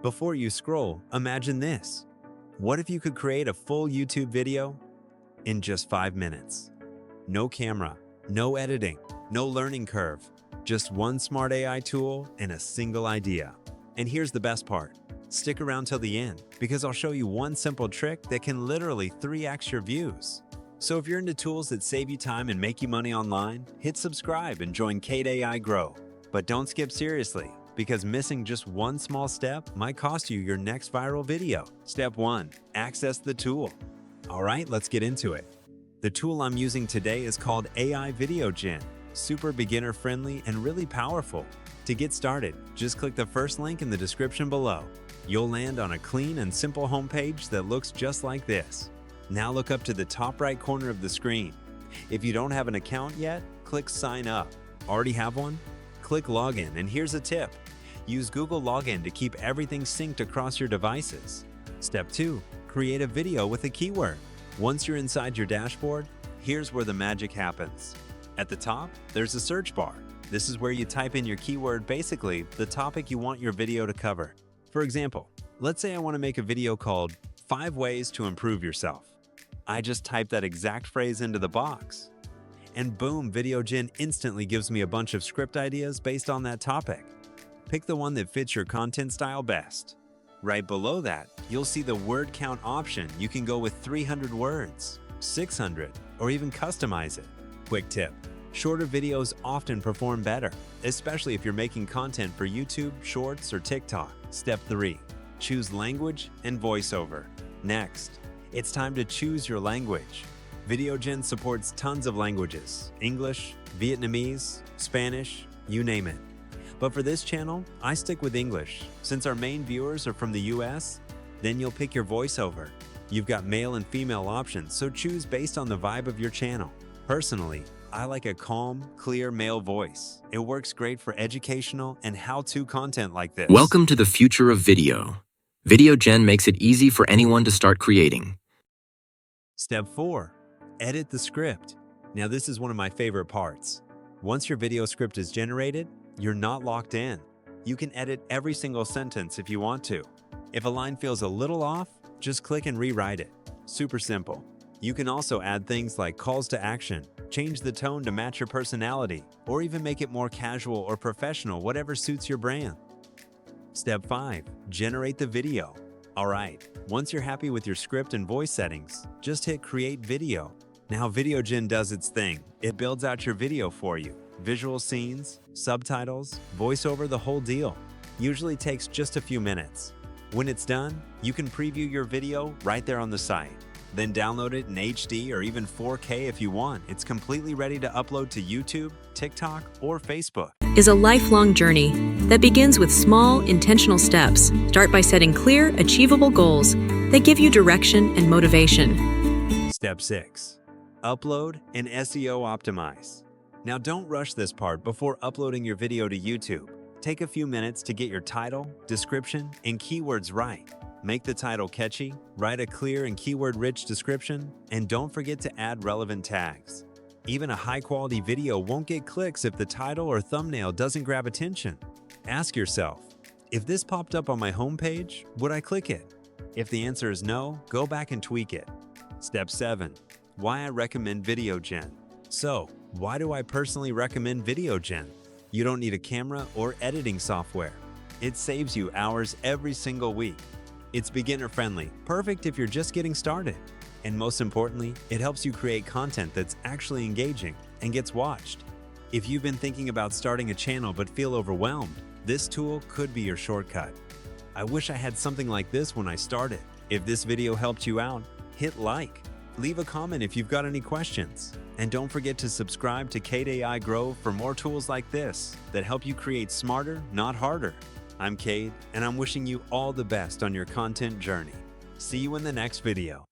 Before you scroll, imagine this. What if you could create a full YouTube video in just 5 minutes? No camera, no editing, no learning curve, just one smart AI tool and a single idea. And here's the best part. Stick around till the end because I'll show you one simple trick that can literally 3x your views. So if you're into tools that save you time and make you money online, hit subscribe and join Kate AI Grow. But don't skip seriously, because missing just one small step might cost you your next viral video. Step 1. Access the tool. Alright, let's get into it. The tool I'm using today is called AI VideoGen. Super beginner friendly and really powerful. To get started, just click the first link in the description below. You'll land on a clean and simple homepage that looks just like this. Now look up to the top right corner of the screen. If you don't have an account yet, click Sign Up. Already have one? Click Login, and here's a tip. Use Google Login to keep everything synced across your devices. Step 2. Create a video with a keyword. Once you're inside your dashboard, here's where the magic happens. At the top, there's a search bar. This is where you type in your keyword, basically the topic you want your video to cover. For example, let's say I want to make a video called 5 Ways to Improve Yourself. I just type that exact phrase into the box. And boom, VideoGen instantly gives me a bunch of script ideas based on that topic. Pick the one that fits your content style best. Right below that, you'll see the word count option. You can go with 300 words, 600, or even customize it. Quick tip. Shorter videos often perform better, especially if you're making content for YouTube, Shorts, or TikTok. Step 3. Choose language and voiceover. Next, it's time to choose your language. VideoGen supports tons of languages: English, Vietnamese, Spanish, you name it. But for this channel, I stick with English. Since our main viewers are from the US, then you'll pick your voiceover. You've got male and female options, so choose based on the vibe of your channel. Personally, I like a calm, clear male voice. It works great for educational and how-to content like this. Welcome to the future of video. VideoGen makes it easy for anyone to start creating. Step 4. Edit the script. Now this is one of my favorite parts. Once your video script is generated, you're not locked in. You can edit every single sentence if you want to. If a line feels a little off, just click and rewrite it. Super simple. You can also add things like calls to action, change the tone to match your personality, or even make it more casual or professional, whatever suits your brand. Step 5. Generate the video. Alright, once you're happy with your script and voice settings, just hit Create Video. Now VideoGen does its thing. It builds out your video for you. Visual scenes, subtitles, voiceover, the whole deal. Usually takes just a few minutes. When it's done, you can preview your video right there on the site. Then download it in HD or even 4K if you want. It's completely ready to upload to YouTube, TikTok, or Facebook. Is a lifelong journey that begins with small, intentional steps. Start by setting clear, achievable goals that give you direction and motivation. Step 6. Upload and SEO optimize. Now don't rush this part before uploading your video to YouTube. Take a few minutes to get your title, description, and keywords right. Make the title catchy, write a clear and keyword-rich description, and don't forget to add relevant tags. Even a high-quality video won't get clicks if the title or thumbnail doesn't grab attention. Ask yourself, if this popped up on my homepage, would I click it? If the answer is no, go back and tweak it. Step 7. Why I recommend VideoGen. So, why do I personally recommend VideoGen? You don't need a camera or editing software. It saves you hours every single week. It's beginner-friendly, perfect if you're just getting started. And most importantly, it helps you create content that's actually engaging and gets watched. If you've been thinking about starting a channel but feel overwhelmed, this tool could be your shortcut. I wish I had something like this when I started. If this video helped you out, hit like. Leave a comment if you've got any questions. And don't forget to subscribe to Kate AI Grow for more tools like this that help you create smarter, not harder. I'm Kate, and I'm wishing you all the best on your content journey. See you in the next video.